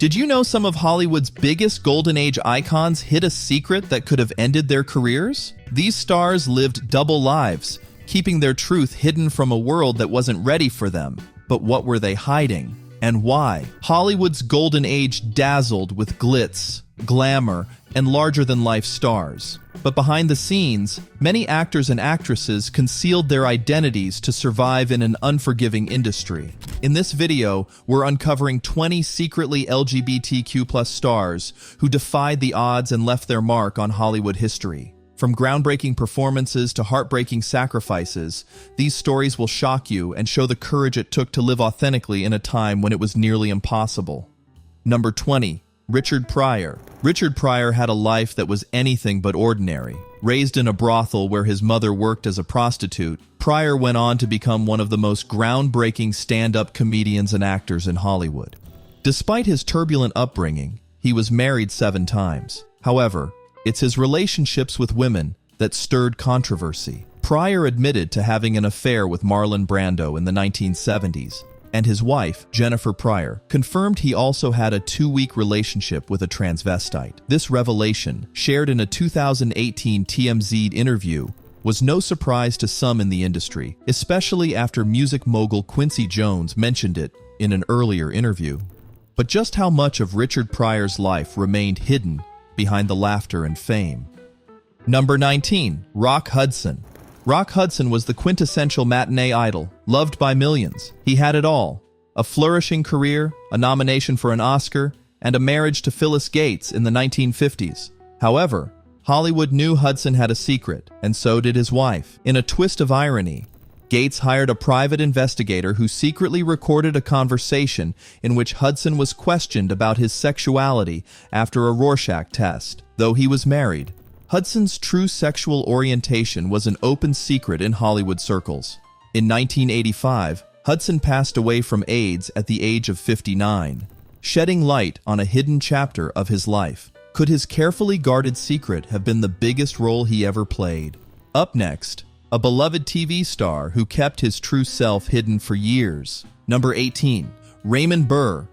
Did you know some of Hollywood's biggest Golden Age icons hid a secret that could have ended their careers? These stars lived double lives, keeping their truth hidden from a world that wasn't ready for them. But what were they hiding? And why? Hollywood's Golden Age dazzled with glitz, glamour, and larger-than-life stars. But behind the scenes, many actors and actresses concealed their identities to survive in an unforgiving industry. In this video, we're uncovering 20 secretly LGBTQ+ stars who defied the odds and left their mark on Hollywood history. From groundbreaking performances to heartbreaking sacrifices, these stories will shock you and show the courage it took to live authentically in a time when it was nearly impossible. Number 20. Richard Pryor. Richard Pryor had a life that was anything but ordinary. Raised in a brothel where his mother worked as a prostitute, Pryor went on to become one of the most groundbreaking stand-up comedians and actors in Hollywood. Despite his turbulent upbringing, he was married 7 times. However, it's his relationships with women that stirred controversy. Pryor admitted to having an affair with Marlon Brando in the 1970s, and his wife, Jennifer Pryor, confirmed he also had a 2-week relationship with a transvestite. This revelation, shared in a 2018 TMZ interview, was no surprise to some in the industry, especially after music mogul Quincy Jones mentioned it in an earlier interview. But just how much of Richard Pryor's life remained hidden behind the laughter and fame? Number 19. Rock Hudson. Rock Hudson was the quintessential matinee idol, loved by millions. He had it all: a flourishing career, a nomination for an Oscar, and a marriage to Phyllis Gates in the 1950s. However, Hollywood knew Hudson had a secret, and so did his wife. In a twist of irony, Gates hired a private investigator who secretly recorded a conversation in which Hudson was questioned about his sexuality after a Rorschach test. Though he was married, Hudson's true sexual orientation was an open secret in Hollywood circles. In 1985, Hudson passed away from AIDS at the age of 59, shedding light on a hidden chapter of his life. Could his carefully guarded secret have been the biggest role he ever played? Up next, a beloved TV star who kept his true self hidden for years. Number 18. Raymond Burr.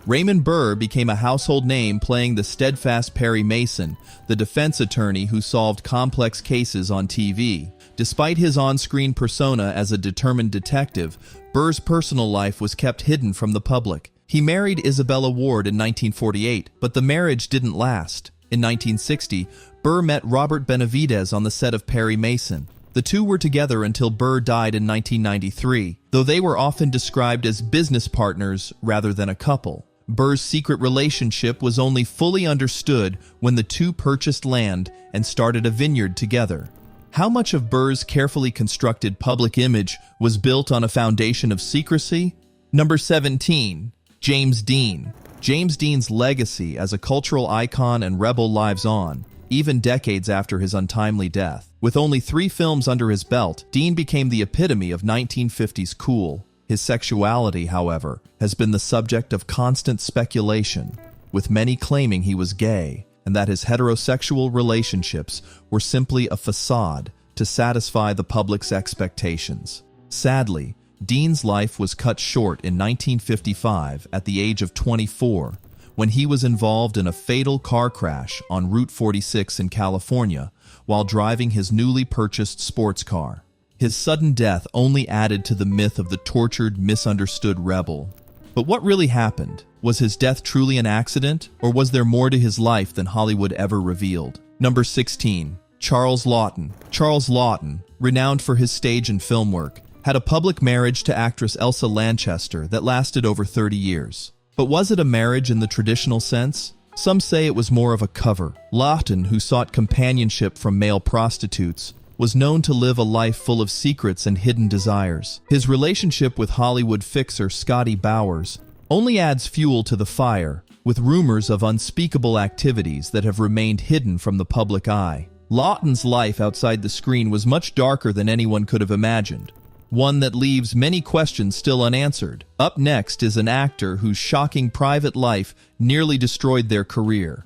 Raymond Burr became a household name playing the steadfast Perry Mason, the defense attorney who solved complex cases on TV. Despite his on-screen persona as a determined detective, Burr's personal life was kept hidden from the public. He married Isabella Ward in 1948, but the marriage didn't last. In 1960, Burr met Robert Benavidez on the set of Perry Mason. The two were together until Burr died in 1993, though they were often described as business partners rather than a couple. Burr's secret relationship was only fully understood when the two purchased land and started a vineyard together. How much of Burr's carefully constructed public image was built on a foundation of secrecy? Number 17. James Dean. James Dean's legacy as a cultural icon and rebel lives on, even decades after his untimely death. With only 3 films under his belt, Dean became the epitome of 1950s cool. His sexuality, however, has been the subject of constant speculation, with many claiming he was gay and that his heterosexual relationships were simply a facade to satisfy the public's expectations. Sadly, Dean's life was cut short in 1955 at the age of 24, when he was involved in a fatal car crash on Route 46 in California while driving his newly purchased sports car. His sudden death only added to the myth of the tortured, misunderstood rebel. But what really happened? Was his death truly an accident, or was there more to his life than Hollywood ever revealed? Number 16. Charles Laughton. Charles Laughton, renowned for his stage and film work, had a public marriage to actress Elsa Lanchester that lasted over 30 years. But was it a marriage in the traditional sense? Some say it was more of a cover. Laughton, who sought companionship from male prostitutes, was known to live a life full of secrets and hidden desires. His relationship with Hollywood fixer Scotty Bowers only adds fuel to the fire, with rumors of unspeakable activities that have remained hidden from the public eye. Laughton's life outside the screen was much darker than anyone could have imagined, one that leaves many questions still unanswered. Up next is an actor whose shocking private life nearly destroyed their career.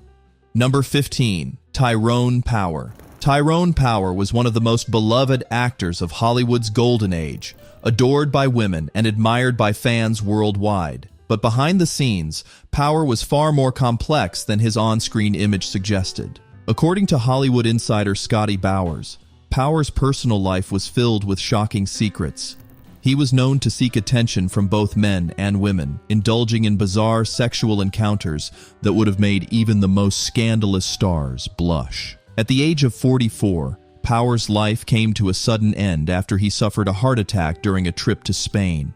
Number 15. Tyrone Power. Tyrone Power was one of the most beloved actors of Hollywood's golden age, adored by women and admired by fans worldwide. But behind the scenes, Power was far more complex than his on-screen image suggested. According to Hollywood insider Scotty Bowers, Power's personal life was filled with shocking secrets. He was known to seek attention from both men and women, indulging in bizarre sexual encounters that would have made even the most scandalous stars blush. At the age of 44, Power's life came to a sudden end after he suffered a heart attack during a trip to Spain.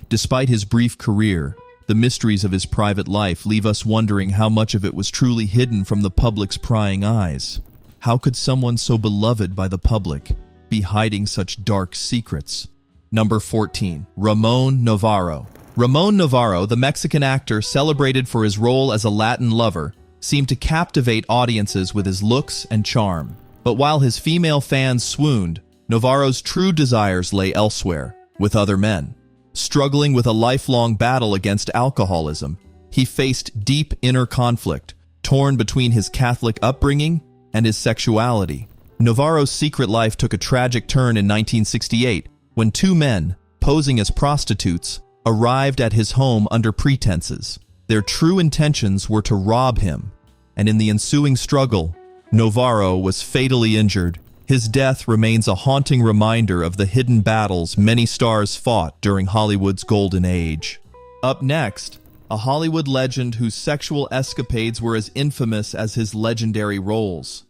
Despite his brief career, the mysteries of his private life leave us wondering how much of it was truly hidden from the public's prying eyes. How could someone so beloved by the public be hiding such dark secrets? Number 14. Ramon Novarro. Ramon Novarro, the Mexican actor celebrated for his role as a Latin lover, seemed to captivate audiences with his looks and charm. But while his female fans swooned, Novarro's true desires lay elsewhere, with other men. Struggling with a lifelong battle against alcoholism, he faced deep inner conflict, torn between his Catholic upbringing and his sexuality. Novarro's secret life took a tragic turn in 1968 when two men, posing as prostitutes, arrived at his home under pretenses. Their true intentions were to rob him, and in the ensuing struggle, Novarro was fatally injured. His death remains a haunting reminder of the hidden battles many stars fought during Hollywood's golden age. Up next, a Hollywood legend whose sexual escapades were as infamous as his legendary roles.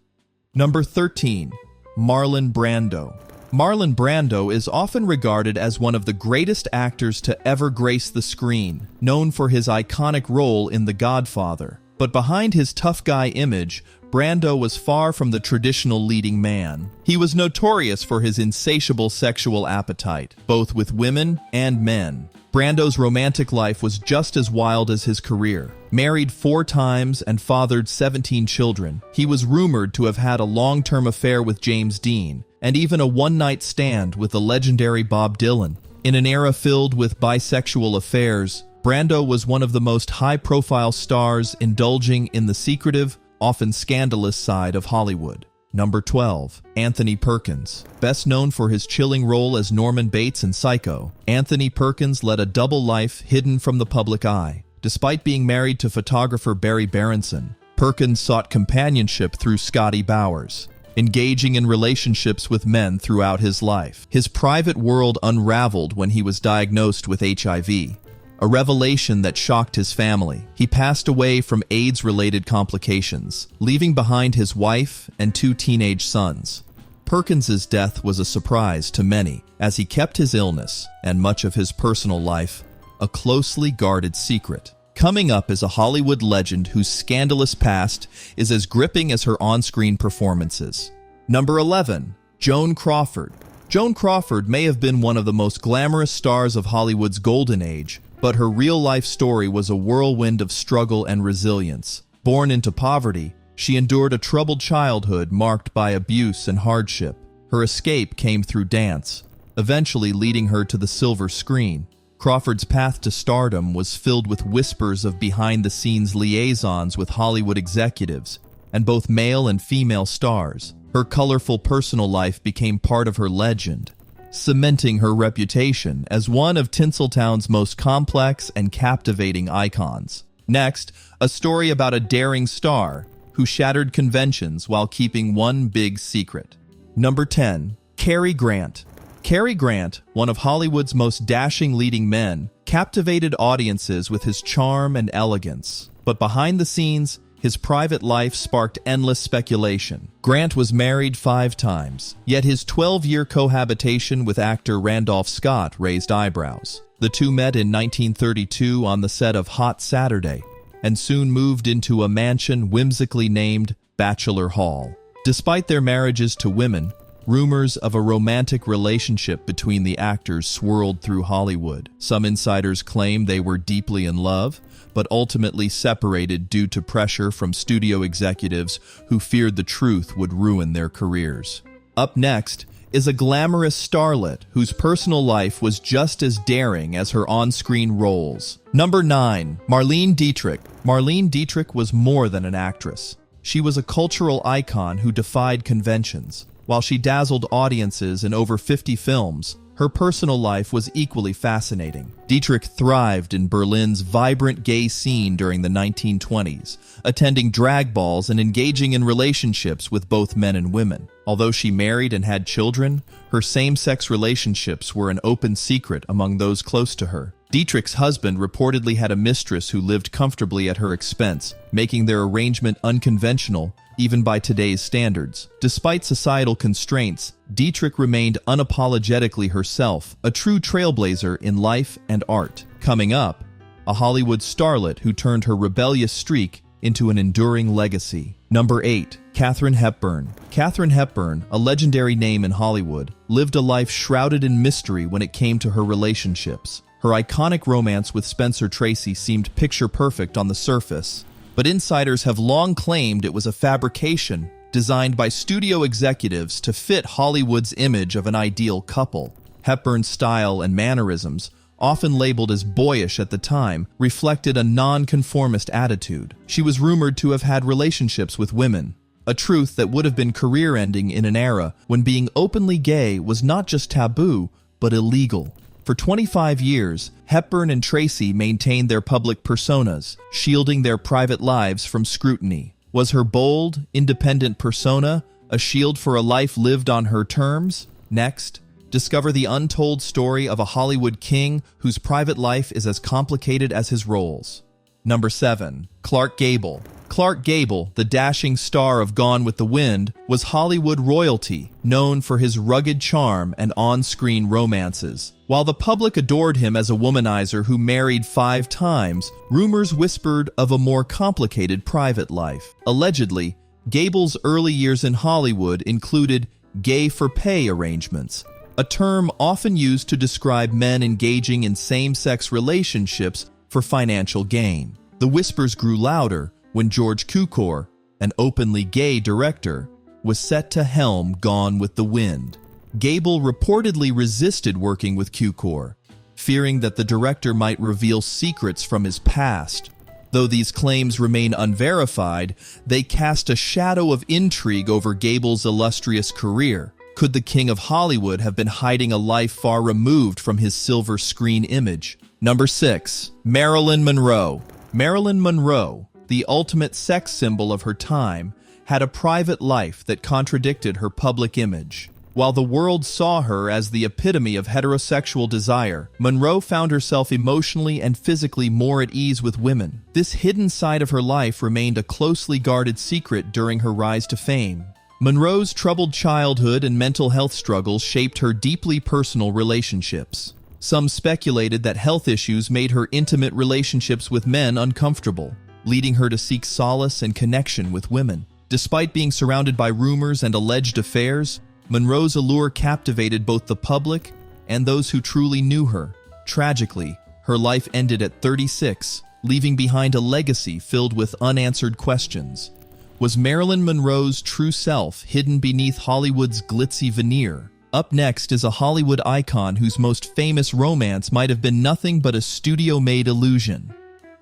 Number 13. Marlon Brando. Marlon Brando is often regarded as one of the greatest actors to ever grace the screen, known for his iconic role in The Godfather. But behind his tough guy image, Brando was far from the traditional leading man. He was notorious for his insatiable sexual appetite, both with women and men. Brando's romantic life was just as wild as his career. Married 4 times and fathered 17 children, he was rumored to have had a long-term affair with James Dean, and even a one-night stand with the legendary Bob Dylan. In an era filled with bisexual affairs, Brando was one of the most high-profile stars indulging in the secretive, often scandalous side of Hollywood. Number 12. Anthony Perkins. Best known for his chilling role as Norman Bates in Psycho, Anthony Perkins led a double life hidden from the public eye. Despite being married to photographer Barry Berenson, Perkins sought companionship through Scotty Bowers, engaging in relationships with men throughout his life. His private world unraveled when he was diagnosed with HIV, a revelation that shocked his family. He passed away from AIDS-related complications, leaving behind his wife and 2 teenage sons. Perkins's death was a surprise to many, as he kept his illness and much of his personal life a closely guarded secret. Coming up is a Hollywood legend whose scandalous past is as gripping as her on-screen performances. Number 11. Joan Crawford. Joan Crawford may have been one of the most glamorous stars of Hollywood's golden age, but her real-life story was a whirlwind of struggle and resilience. Born into poverty, she endured a troubled childhood marked by abuse and hardship. Her escape came through dance, eventually leading her to the silver screen. Crawford's path to stardom was filled with whispers of behind-the-scenes liaisons with Hollywood executives and both male and female stars. Her colorful personal life became part of her legend, cementing her reputation as one of Tinseltown's most complex and captivating icons. Next, a story about a daring star who shattered conventions while keeping one big secret. Number 10. Cary Grant. Cary Grant, one of Hollywood's most dashing leading men, captivated audiences with his charm and elegance. But behind the scenes, his private life sparked endless speculation. Grant was married 5 times, yet his 12-year cohabitation with actor Randolph Scott raised eyebrows. The two met in 1932 on the set of Hot Saturday, and soon moved into a mansion whimsically named Bachelor Hall. Despite their marriages to women, rumors of a romantic relationship between the actors swirled through Hollywood. Some insiders claim they were deeply in love, but ultimately separated due to pressure from studio executives who feared the truth would ruin their careers. Up next is a glamorous starlet whose personal life was just as daring as her on-screen roles. Number 9. Marlene Dietrich. Marlene Dietrich was more than an actress. She was a cultural icon who defied conventions. While she dazzled audiences in over 50 films, Her personal life was equally fascinating. Dietrich thrived in Berlin's vibrant gay scene during the 1920s, attending drag balls and engaging in relationships with both men and women. Although she married and had children, her same-sex relationships were an open secret among those close to her. Dietrich's husband reportedly had a mistress who lived comfortably at her expense, making their arrangement unconventional, even by today's standards. Despite societal constraints, Dietrich remained unapologetically herself, a true trailblazer in life and art. Coming up, a Hollywood starlet who turned her rebellious streak into an enduring legacy. Number 8. Katharine Hepburn. Katharine Hepburn, a legendary name in Hollywood, lived a life shrouded in mystery when it came to her relationships. Her iconic romance with Spencer Tracy seemed picture-perfect on the surface, but insiders have long claimed it was a fabrication designed by studio executives to fit Hollywood's image of an ideal couple. Hepburn's style and mannerisms, often labeled as boyish at the time, reflected a non-conformist attitude. She was rumored to have had relationships with women, a truth that would have been career-ending in an era when being openly gay was not just taboo, but illegal. For 25 years, Hepburn and Tracy maintained their public personas, shielding their private lives from scrutiny. Was her bold, independent persona a shield for a life lived on her terms? Next, discover the untold story of a Hollywood king whose private life is as complicated as his roles. Number 7. Clark Gable. Clark Gable, the dashing star of Gone with the Wind, was Hollywood royalty, known for his rugged charm and on-screen romances. While the public adored him as a womanizer who married 5 times, rumors whispered of a more complicated private life. Allegedly, Gable's early years in Hollywood included gay-for-pay arrangements, a term often used to describe men engaging in same-sex relationships for financial gain. The whispers grew louder when George Cukor, an openly gay director, was set to helm Gone with the Wind. Gable reportedly resisted working with Cukor, fearing that the director might reveal secrets from his past. Though these claims remain unverified, they cast a shadow of intrigue over Gable's illustrious career. Could the King of Hollywood have been hiding a life far removed from his silver screen image? Number 6. Marilyn Monroe. Marilyn Monroe, the ultimate sex symbol of her time, had a private life that contradicted her public image. While the world saw her as the epitome of heterosexual desire, Monroe found herself emotionally and physically more at ease with women. This hidden side of her life remained a closely guarded secret during her rise to fame. Monroe's troubled childhood and mental health struggles shaped her deeply personal relationships. Some speculated that health issues made her intimate relationships with men uncomfortable, leading her to seek solace and connection with women. Despite being surrounded by rumors and alleged affairs, Monroe's allure captivated both the public and those who truly knew her. Tragically, her life ended at 36, leaving behind a legacy filled with unanswered questions. Was Marilyn Monroe's true self hidden beneath Hollywood's glitzy veneer? Up next is a Hollywood icon whose most famous romance might have been nothing but a studio-made illusion.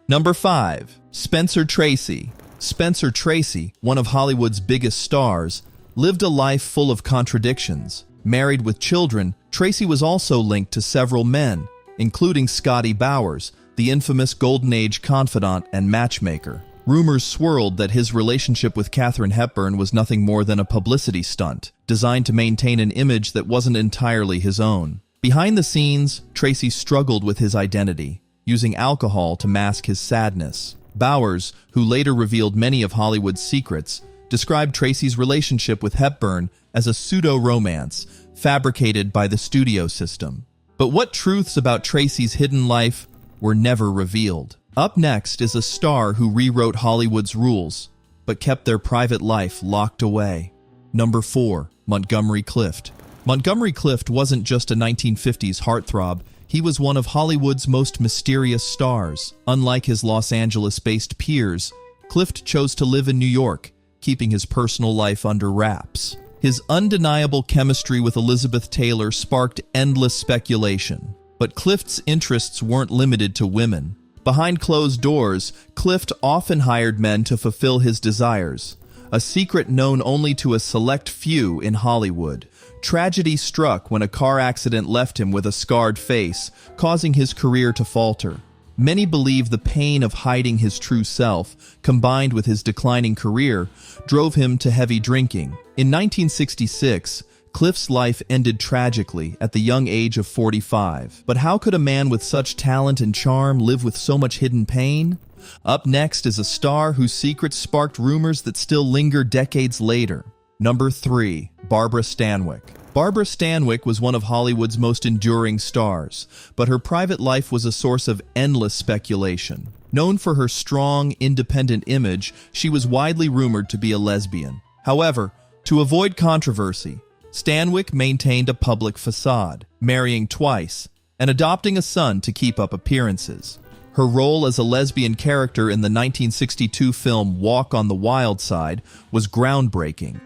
Number 5. Spencer Tracy. Spencer Tracy, one of Hollywood's biggest stars, lived a life full of contradictions. Married with children, Tracy was also linked to several men, including Scotty Bowers, the infamous Golden Age confidant and matchmaker. Rumors swirled that his relationship with Katharine Hepburn was nothing more than a publicity stunt, designed to maintain an image that wasn't entirely his own. Behind the scenes, Tracy struggled with his identity, using alcohol to mask his sadness. Bowers, who later revealed many of Hollywood's secrets, described Tracy's relationship with Hepburn as a pseudo-romance, fabricated by the studio system. But what truths about Tracy's hidden life were never revealed? Up next is a star who rewrote Hollywood's rules, but kept their private life locked away. Number 4. Montgomery Clift. Montgomery Clift wasn't just a 1950s heartthrob, he was one of Hollywood's most mysterious stars. Unlike his Los Angeles-based peers, Clift chose to live in New York, keeping his personal life under wraps. His undeniable chemistry with Elizabeth Taylor sparked endless speculation. But Clift's interests weren't limited to women. Behind closed doors, Clift often hired men to fulfill his desires, a secret known only to a select few in Hollywood. tragedy struck when a car accident left him with a scarred face, causing his career to falter. Many believe the pain of hiding his true self, combined with his declining career, drove him to heavy drinking. In 1966, Clift's life ended tragically at the young age of 45. But how could a man with such talent and charm live with so much hidden pain? Up next is a star whose secrets sparked rumors that still linger decades later. Number 3. Barbara Stanwyck. Barbara Stanwyck was one of Hollywood's most enduring stars, but her private life was a source of endless speculation. Known for her strong, independent image, she was widely rumored to be a lesbian. However, to avoid controversy, Stanwyck maintained a public facade, marrying twice and adopting a son to keep up appearances. Her role as a lesbian character in the 1962 film Walk on the Wild Side was groundbreaking.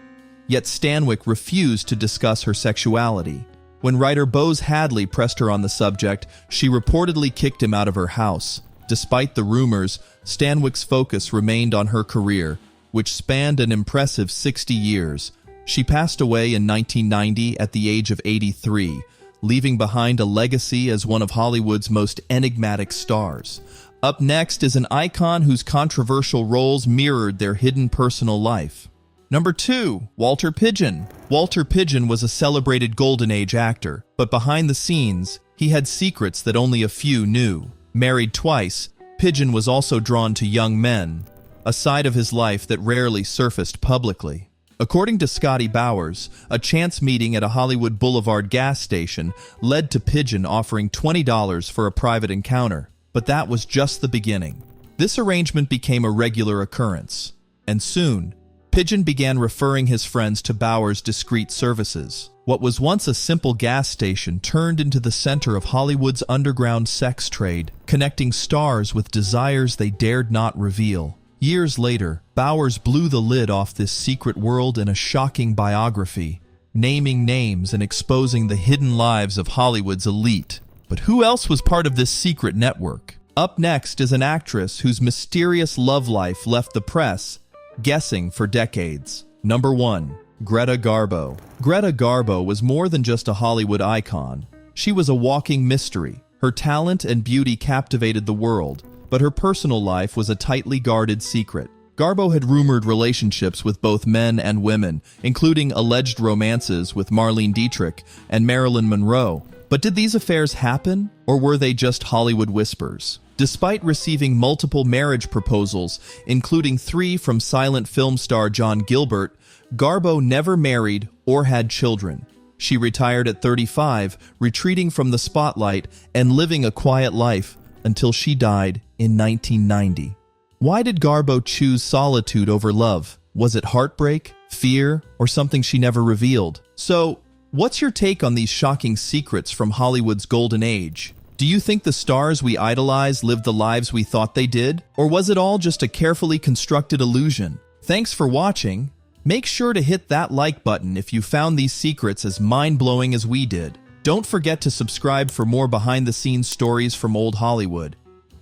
Yet Stanwyck refused to discuss her sexuality. When writer Bose Hadley pressed her on the subject, she reportedly kicked him out of her house. Despite the rumors, Stanwyck's focus remained on her career, which spanned an impressive 60 years. She passed away in 1990 at the age of 83, leaving behind a legacy as one of Hollywood's most enigmatic stars. Up next is an icon whose controversial roles mirrored their hidden personal life. Number 2. Walter Pidgeon. Walter Pidgeon was a celebrated Golden Age actor, but behind the scenes, he had secrets that only a few knew. Married twice, Pidgeon was also drawn to young men, a side of his life that rarely surfaced publicly. According to Scotty Bowers, a chance meeting at a Hollywood Boulevard gas station led to Pidgeon offering $20 for a private encounter, but that was just the beginning. This arrangement became a regular occurrence, and soon, Pidgeon began referring his friends to Bowers' discreet services. What was once a simple gas station turned into the center of Hollywood's underground sex trade, connecting stars with desires they dared not reveal. Years later, Bowers blew the lid off this secret world in a shocking biography, naming names and exposing the hidden lives of Hollywood's elite. But who else was part of this secret network? Up next is an actress whose mysterious love life left the press guessing for decades. Number 1. Greta Garbo. Greta Garbo was more than just a Hollywood icon. She was a walking mystery. Her talent and beauty captivated the world, but her personal life was a tightly guarded secret. Garbo had rumored relationships with both men and women, including alleged romances with Marlene Dietrich and Marilyn Monroe. But did these affairs happen, or were they just Hollywood whispers? Despite receiving multiple marriage proposals, including 3 from silent film star John Gilbert, Garbo never married or had children. She retired at 35, retreating from the spotlight and living a quiet life until she died in 1990. Why did Garbo choose solitude over love? Was it heartbreak, fear, or something she never revealed? So, what's your take on these shocking secrets from Hollywood's golden age? Do you think the stars we idolize lived the lives we thought they did? Or was it all just a carefully constructed illusion? Thanks for watching. Make sure to hit that like button if you found these secrets as mind-blowing as we did. Don't forget to subscribe for more behind-the-scenes stories from old Hollywood.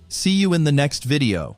See you in the next video.